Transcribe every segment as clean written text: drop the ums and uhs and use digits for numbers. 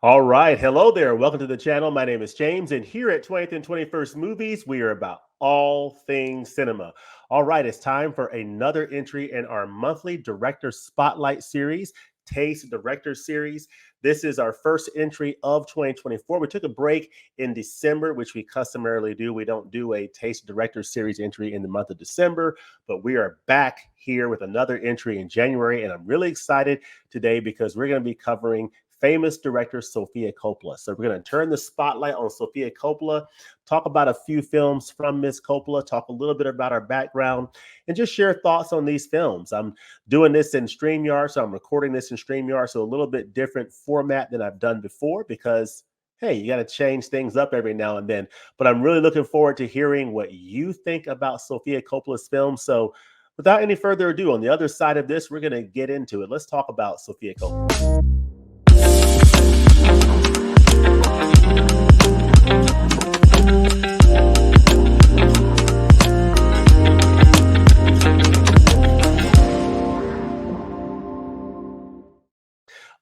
All right. Hello there. Welcome to the channel. My name is James, and here at 20th and 21st Movies, we are about all things cinema. All right. It's time for another entry in our monthly Director Spotlight series, Taste Director Series. This is our first entry of 2024. We took a break in December, which we customarily do. We don't do a Taste Director Series entry in the month of December, but we are back here with another entry in January. And I'm really excited today because we're going to be covering famous director Sofia Coppola. So we're going to turn the spotlight on Sofia Coppola, talk about a few films from Miss Coppola, talk a little bit about our background, and just share thoughts on these films. I'm doing this in StreamYard, so I'm recording this in StreamYard, so a little bit different format than I've done before because, hey, you got to change things up every now and then. But I'm really looking forward to hearing what you think about Sofia Coppola's films. So without any further ado, on the other side of this, we're going to get into it. Let's talk about Sofia Coppola.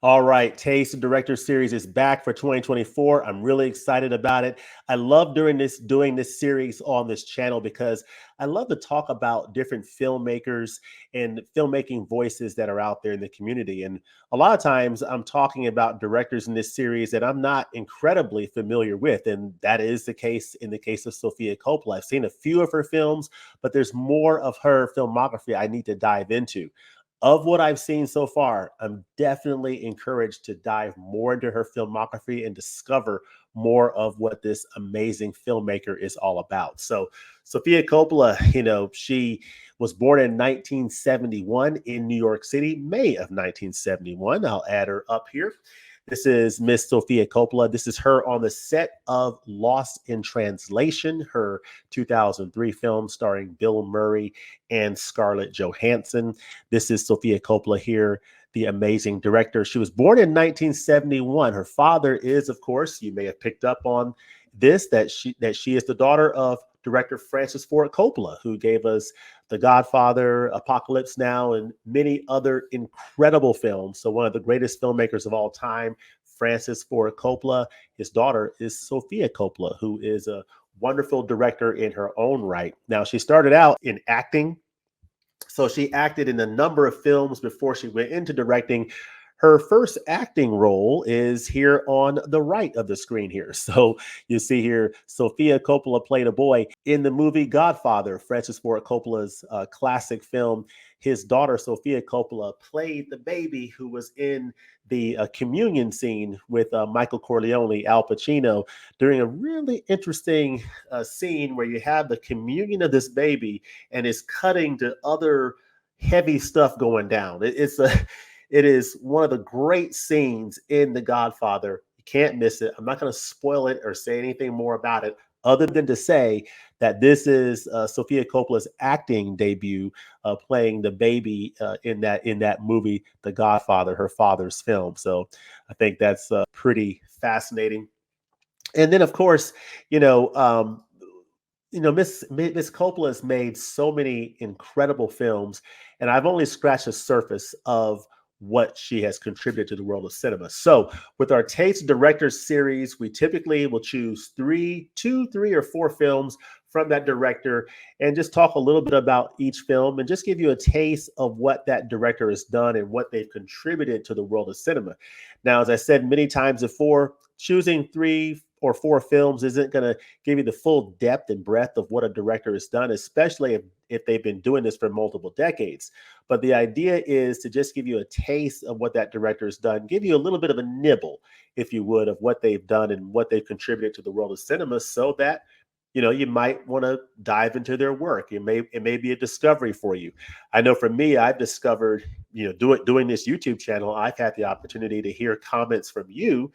All right, Taste Director Series is back for 2024. I'm really excited about it. I love doing this series on this channel because I love to talk about different filmmakers and filmmaking voices that are out there in the community. And a lot of times I'm talking about directors in this series that I'm not incredibly familiar with. And that is the case in the case of Sofia Coppola. I've seen a few of her films, but there's more of her filmography I need to dive into. Of what I've seen so far, I'm definitely encouraged to dive more into her filmography and discover more of what this amazing filmmaker is all about. So, Sofia Coppola, she was born in 1971 in New York City, May of 1971. I'll add her up here. This is Miss Sofia Coppola. This is her on the set of Lost in Translation, her 2003 film starring Bill Murray and Scarlett Johansson. This is Sofia Coppola here, the amazing director. She was born in 1971. Her father is, of course, you may have picked up on this, that she is the daughter of director Francis Ford Coppola, who gave us The Godfather, Apocalypse Now, and many other incredible films. So one of the greatest filmmakers of all time, Francis Ford Coppola. His daughter is Sofia Coppola, who is a wonderful director in her own right. Now, she started out in acting. So she acted in a number of films before she went into directing. Her first acting role is here on the right of the screen here. So you see here, Sofia Coppola played a boy in the movie Godfather, Francis Ford Coppola's classic film. His daughter, Sofia Coppola, played the baby who was in the communion scene with Michael Corleone, Al Pacino, during a really interesting scene where you have the communion of this baby and it's cutting to other heavy stuff going down. It is one of the great scenes in The Godfather. You can't miss it. I'm not going to spoil it or say anything more about it other than to say that this is Sofia Coppola's acting debut, playing the baby in that movie, The Godfather, her father's film. So I think that's pretty fascinating. And then, of course, you know, um, Miss Coppola has made so many incredible films, and I've only scratched the surface of what she has contributed to the world of cinema. So, with our Taste Directors series, we typically will choose two, three, or four films from that director and just talk a little bit about each film and just give you a taste of what that director has done and what they've contributed to the world of cinema. Now, as I said many times before, choosing three or four films isn't going to give you the full depth and breadth of what a director has done, especially if they've been doing this for multiple decades. But the idea is to just give you a taste of what that director has done, give you a little bit of a nibble, if you would, of what they've done and what they've contributed to the world of cinema so that you might want to dive into their work. It may be a discovery for you. I know for me, I've discovered, doing this YouTube channel, I've had the opportunity to hear comments from you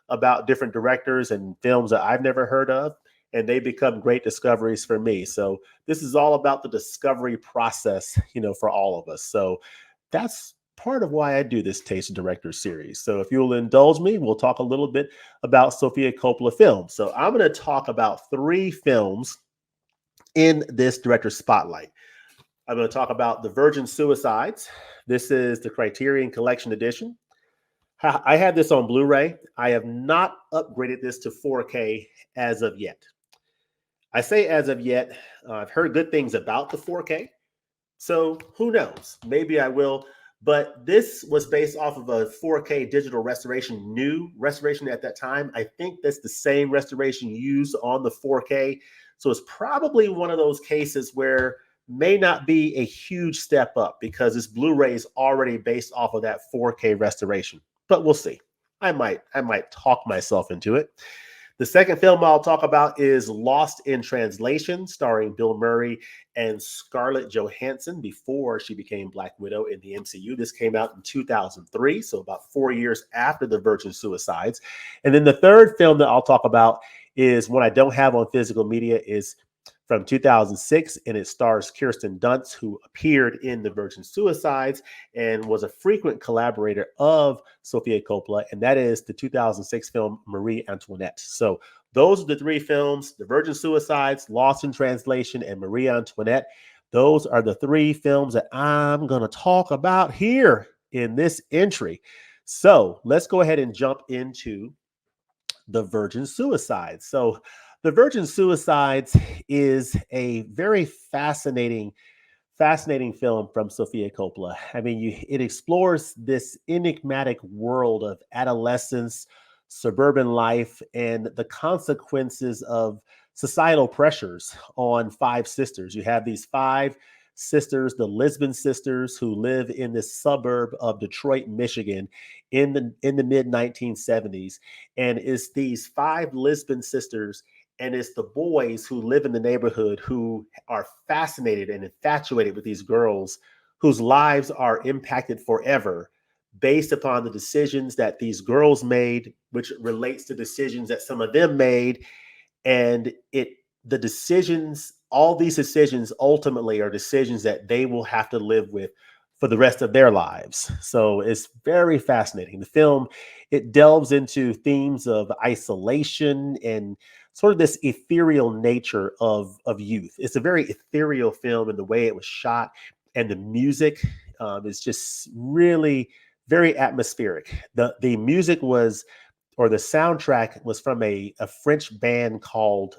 about different directors and films that I've never heard of, and they become great discoveries for me. So this is all about the discovery process, for all of us. So that's part of why I do this Taste of Director series. So if you'll indulge me, we'll talk a little bit about Sofia Coppola films. So I'm going to talk about 3 films in this director spotlight. I'm going to talk about The Virgin Suicides. This is the Criterion Collection Edition. I have this on Blu-ray. I have not upgraded this to 4K as of yet. I say as of yet. I've heard good things about the 4K. So who knows? Maybe I will. But this was based off of a 4K digital restoration, new restoration at that time. I think that's the same restoration used on the 4K. So it's probably one of those cases where may not be a huge step up because this Blu-ray is already based off of that 4K restoration. But we'll see. I might talk myself into it. The second film I'll talk about is Lost in Translation, starring Bill Murray and Scarlett Johansson before she became Black Widow in the MCU. This came out in 2003, so about 4 years after The Virgin Suicides. And then the third film that I'll talk about is one I don't have on physical media, is from 2006, and it stars Kirsten Dunst, who appeared in The Virgin Suicides and was a frequent collaborator of Sofia Coppola, and that is the 2006 film Marie Antoinette. So those are the 3 films: The Virgin Suicides, Lost in Translation, and Marie Antoinette. Those are the 3 films that I'm going to talk about here in this entry. So let's go ahead and jump into The Virgin Suicides. So The Virgin Suicides is a very fascinating film from Sofia Coppola. I mean, it explores this enigmatic world of adolescence, suburban life, and the consequences of societal pressures on 5 sisters. You have these 5 sisters, the Lisbon sisters, who live in this suburb of Detroit, Michigan, in the mid 1970s, and it's these 5 Lisbon sisters, and it's the boys who live in the neighborhood who are fascinated and infatuated with these girls whose lives are impacted forever based upon the decisions that these girls made, which relates to decisions that some of them made. And the decisions, all these decisions ultimately are decisions that they will have to live with for the rest of their lives. So it's very fascinating. The film, it delves into themes of isolation and sort of this ethereal nature of youth. It's a very ethereal film in the way it was shot, and the music is just really very atmospheric. The music was, or the soundtrack was, from a French band called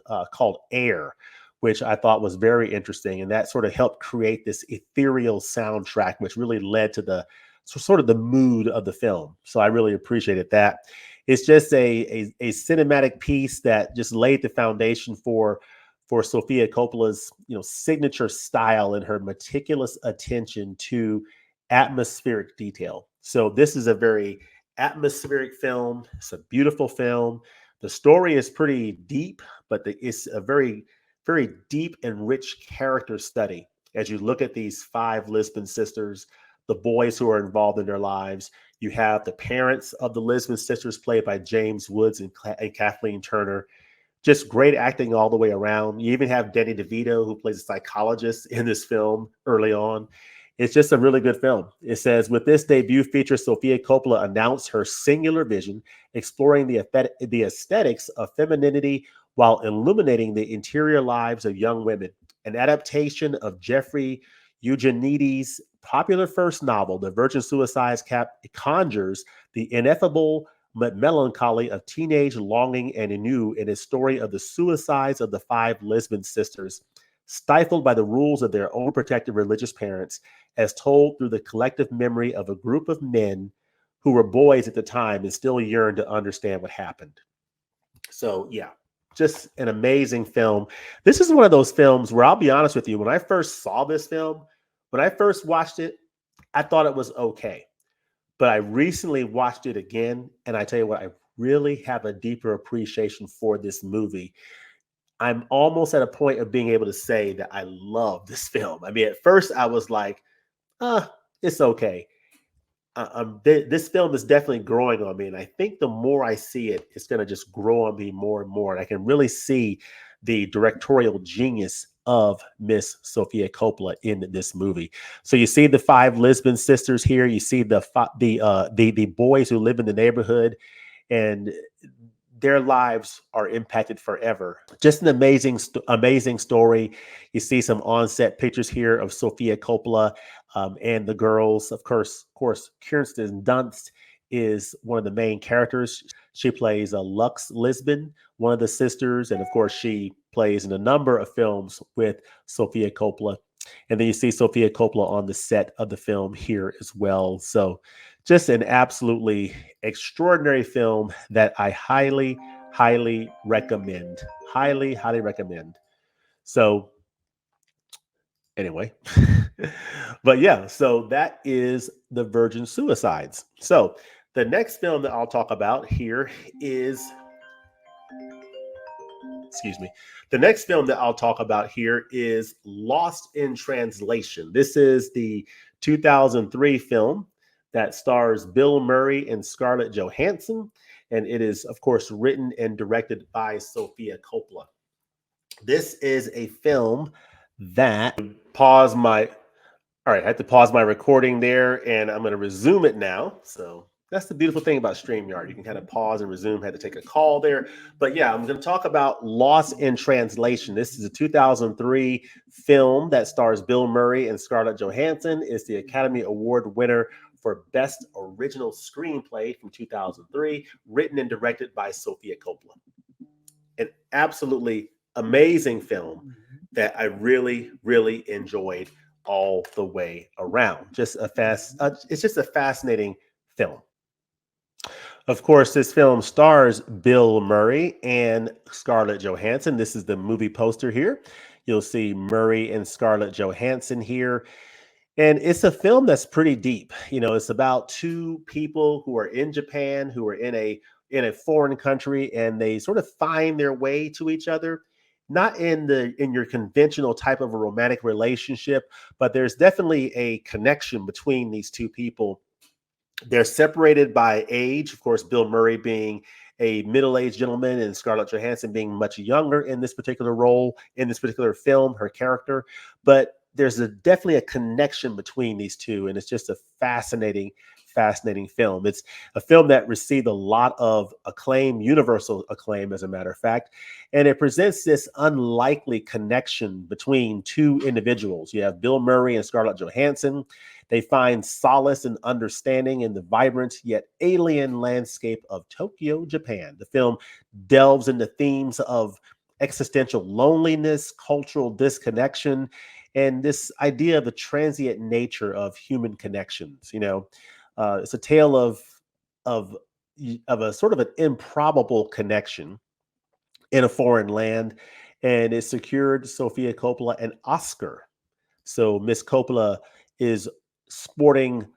Air, which I thought was very interesting, and that sort of helped create this ethereal soundtrack, which really led to the sort of the mood of the film. So I really appreciated that. It's just a cinematic piece that just laid the foundation for Sofia Coppola's signature style and her meticulous attention to atmospheric detail. So this is a very atmospheric film. It's a beautiful film. The story is pretty deep, but it's a very, very deep and rich character study as you look at these 5 Lisbon sisters, the boys who are involved in their lives. You have the parents of the Lisbon sisters, played by James Woods and Kathleen Turner. Just great acting all the way around. You even have Danny DeVito, who plays a psychologist in this film early on. It's just a really good film. It says, with this debut feature, Sofia Coppola announced her singular vision, exploring the aesthetics of femininity while illuminating the interior lives of young women. An adaptation of Jeffrey Eugenides' popular first novel, The Virgin Suicides, conjures the ineffable melancholy of teenage longing and ennui in a story of the suicides of the 5 Lisbon sisters, stifled by the rules of their own protective religious parents, as told through the collective memory of a group of men who were boys at the time and still yearn to understand what happened. So, yeah, just an amazing film. This is one of those films where, I'll be honest with you, when I first saw this film, when I first watched it, I thought it was okay. But I recently watched it again, and I tell you what, I really have a deeper appreciation for this movie. I'm almost at a point of being able to say that I love this film. I mean, at first I was like, it's okay. This film is definitely growing on me, and I think the more I see it, it's going to just grow on me more and more. And I can really see the directorial genius of Miss Sofia Coppola in this movie. So you see the five Lisbon sisters here. You see the boys who live in the neighborhood, and their lives are impacted forever. Just an amazing story. You see some on-set pictures here of Sofia Coppola and the girls. Of course, Kirsten Dunst is one of the main characters. She plays Lux Lisbon, one of the sisters, and of course, she plays in a number of films with Sofia Coppola. And then you see Sofia Coppola on the set of the film here as well. So, just an absolutely extraordinary film that I highly recommend. Highly recommend. So, anyway, but yeah, so that is The Virgin Suicides. So, the next film that I'll talk about here is, excuse me, the next film that I'll talk about here is Lost in Translation. This is the 2003 film that stars Bill Murray and Scarlett Johansson, and it is, of course, written and directed by Sofia Coppola. This is a film that pause my all right, I had to pause my recording there, and I'm going to resume it now. So that's the beautiful thing about StreamYard. You can kind of pause and resume. Had to take a call there. But yeah, I'm going to talk about Lost in Translation. This is a 2003 film that stars Bill Murray and Scarlett Johansson. It's the Academy Award winner for Best Original Screenplay from 2003, written and directed by Sofia Coppola. An absolutely amazing film that I really enjoyed all the way around. It's just a fascinating film. Of course, this film stars Bill Murray and Scarlett Johansson. This is the movie poster here. You'll see Murray and Scarlett Johansson here. And it's a film that's pretty deep. You know, it's about two people who are in Japan, who are in a foreign country, and they sort of find their way to each other. Not in your conventional type of a romantic relationship, but there's definitely a connection between these two people. They're separated by age, of course, Bill Murray being a middle-aged gentleman and Scarlett Johansson being much younger in this particular role, in this particular film, her character. But there's definitely a connection between these two, and it's just a fascinating film. It's a film that received a lot of acclaim, universal acclaim, as a matter of fact, and it presents this unlikely connection between two individuals. You have Bill Murray and Scarlett Johansson. They find solace and understanding in the vibrant yet alien landscape of Tokyo, Japan. The film delves into themes of existential loneliness, cultural disconnection, and this idea of the transient nature of human connections. It's a tale of of a sort of an improbable connection in a foreign land, and it secured Sofia Coppola an Oscar. So Miss Coppola is sporting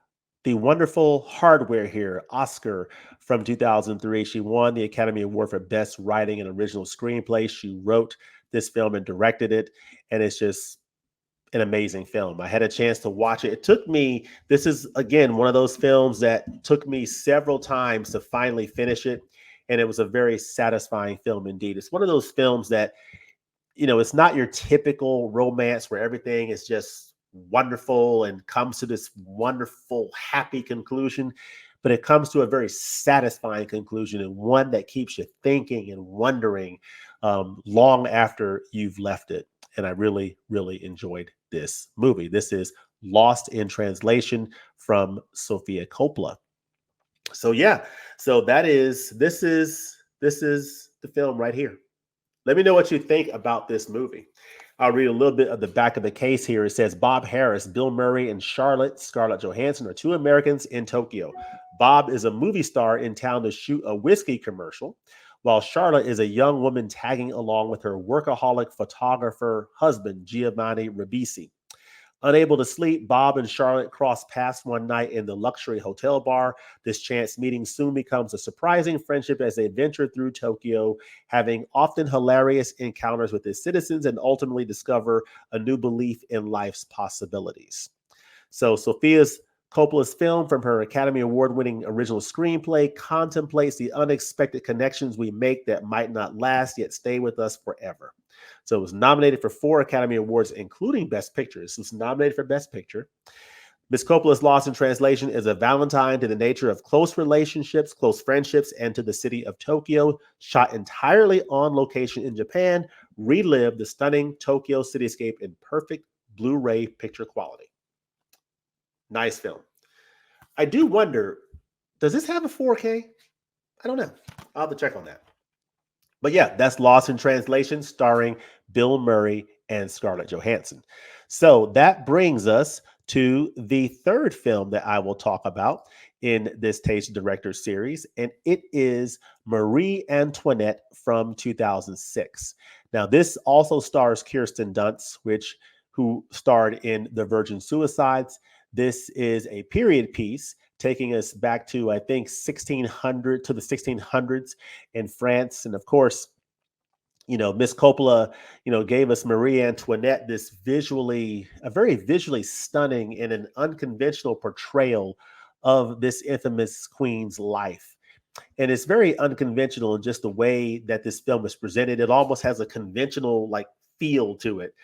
the wonderful hardware here, Oscar from 2003. She won the Academy Award for Best Writing and Original Screenplay. She wrote this film and directed it, and it's just an amazing film. I had a chance to watch it. This is again one of those films that took me several times to finally finish it. And it was a very satisfying film indeed. It's one of those films that, it's not your typical romance where everything is just wonderful and comes to this wonderful, happy conclusion, but it comes to a very satisfying conclusion, and one that keeps you thinking and wondering long after you've left it. And I really enjoyed this movie. This is Lost in Translation from Sofia Coppola. So yeah, so this is the film right here. Let me know what you think about this movie. I'll read a little bit of the back of the case here. It says Bob Harris, Bill Murray, and Scarlett Johansson are two Americans in Tokyo. Bob is a movie star in town to shoot a whiskey commercial, while Charlotte is a young woman tagging along with her workaholic photographer husband, Giovanni Ribisi. Unable to sleep, Bob and Charlotte cross paths one night in the luxury hotel bar. This chance meeting soon becomes a surprising friendship as they venture through Tokyo, having often hilarious encounters with its citizens and ultimately discover a new belief in life's possibilities. So, Sophia's Coppola's film, from her Academy Award winning original screenplay, contemplates the unexpected connections we make that might not last yet stay with us forever. So it was nominated for 4 Academy Awards, including Best Picture. It was nominated for Best Picture. Miss Coppola's Lost in Translation is a valentine to the nature of close relationships, close friendships, and to the city of Tokyo. Shot entirely on location in Japan, relive the stunning Tokyo cityscape in perfect Blu-ray picture quality. Nice film. I do wonder, does this have a 4K? I don't know. I'll have to check on that. But yeah, that's Lost in Translation, starring Bill Murray and Scarlett Johansson. So that brings us to the third film that I will talk about in this Taste Director series, and it is Marie Antoinette from 2006. Now, this also stars Kirsten Dunst, who starred in The Virgin Suicides. This is a period piece taking us back to, I think, 1600 to the 1600s in France. And of course, Miss Coppola, gave us Marie Antoinette, a very visually stunning and an unconventional portrayal of this infamous queen's life. And it's very unconventional in just the way that this film is presented. It almost has a conventional like feel to it,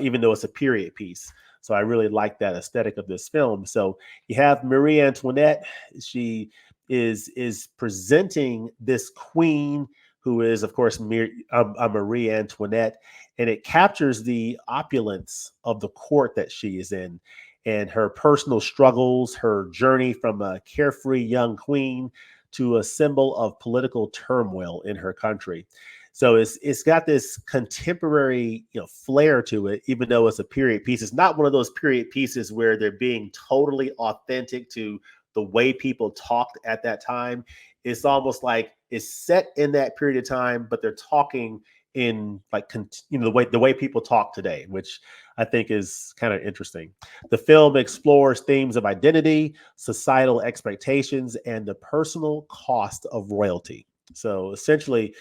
even though it's a period piece. So I really like that aesthetic of this film. So you have Marie Antoinette. She is presenting this queen who is, of course, Marie Antoinette, and it captures the opulence of the court that she is in and her personal struggles, her journey from a carefree young queen to a symbol of political turmoil in her country. So it's got this contemporary flair to it, even though it's a period piece. It's not one of those period pieces where they're being totally authentic to the way people talked at that time. It's almost like it's set in that period of time, but they're talking in like the way people talk today, which I think is kind of interesting. The film explores themes of identity, societal expectations, and the personal cost of royalty. So essentially,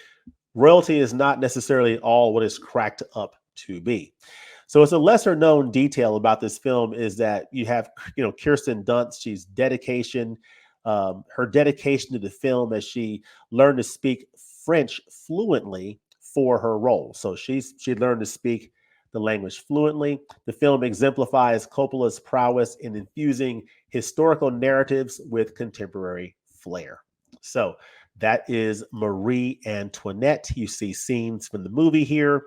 royalty is not necessarily all what it's cracked up to be. So it's a lesser known detail about this film is that you have, Kirsten Dunst, her dedication to the film as she learned to speak French fluently for her role. So she learned to speak the language fluently. The film exemplifies Coppola's prowess in infusing historical narratives with contemporary flair. So that is Marie Antoinette. You see scenes from the movie here.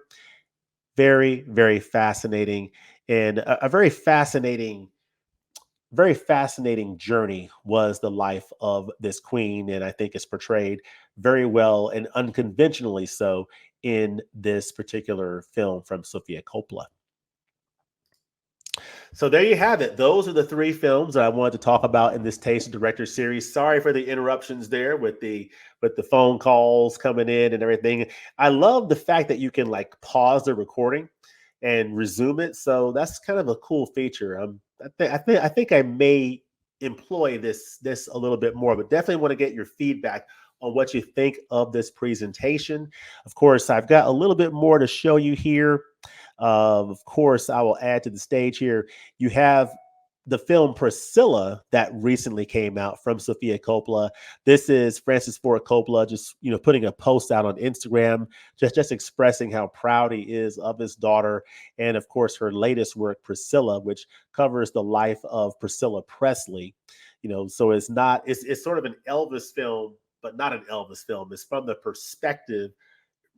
Very, very fascinating, and a very fascinating journey was the life of this queen. And I think it's portrayed very well and unconventionally so in this particular film from Sofia Coppola. So there you have it. Those are the 3 films that I wanted to talk about in this Taste Director series. Sorry for the interruptions there with the phone calls coming in and everything. I love the fact that you can like pause the recording and resume it. So that's kind of a cool feature. I think I may employ this a little bit more, but definitely want to get your feedback on what you think of this presentation. Of course, I've got a little bit more to show you here. Of course, I will add to the stage here. You have the film Priscilla that recently came out from Sofia Coppola. This is Francis Ford Coppola just putting a post out on Instagram, just expressing how proud he is of his daughter, and of course her latest work, Priscilla, which covers the life of Priscilla Presley. So it's sort of an Elvis film, but not an Elvis film. It's from the perspective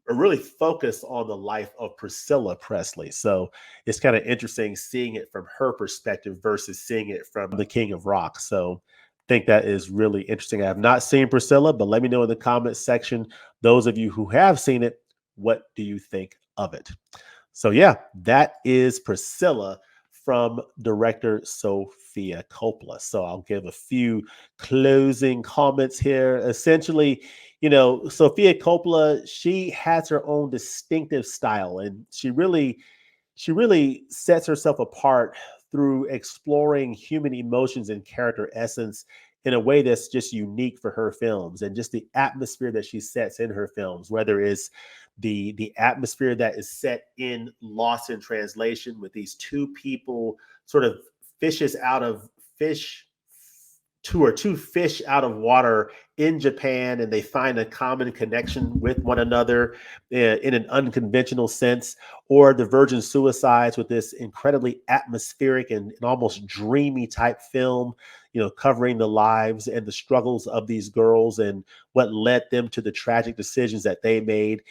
or really focus on the life of Priscilla Presley. So it's kind of interesting seeing it from her perspective versus seeing it from the King of Rock. So I think that is really interesting. I have not seen Priscilla, but let me know in the comments section, those of you who have seen it, what do you think of it? So yeah, that is Priscilla from director Sofia Coppola. So I'll give a few closing comments here. Essentially, Sofia Coppola, she has her own distinctive style, and she really sets herself apart through exploring human emotions and character essence in a way that's just unique for her films, and just the atmosphere that she sets in her films, whether it's the atmosphere that is set in Lost in Translation with these two people sort of fishes out of fish two fish out of water in Japan, and they find a common connection with one another in an unconventional sense, or the Virgin Suicides with this incredibly atmospheric and almost dreamy type film, covering the lives and the struggles of these girls and what led them to the tragic decisions that they made,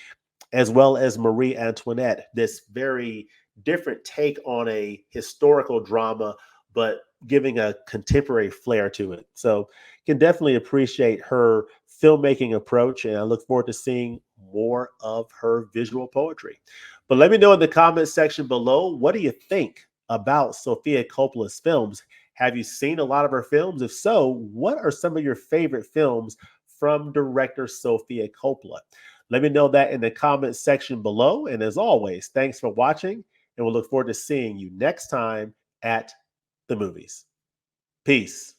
as well as Marie Antoinette, this very different take on a historical drama, but giving a contemporary flair to it. So can definitely appreciate her filmmaking approach, and I look forward to seeing more of her visual poetry. But let me know in the comment section below, what do you think about Sofia Coppola's films? Have you seen a lot of her films? If so, what are some of your favorite films from director Sofia Coppola? Let me know that in the comment section below. And as always, thanks for watching, and we'll look forward to seeing you next time at the movies. Peace.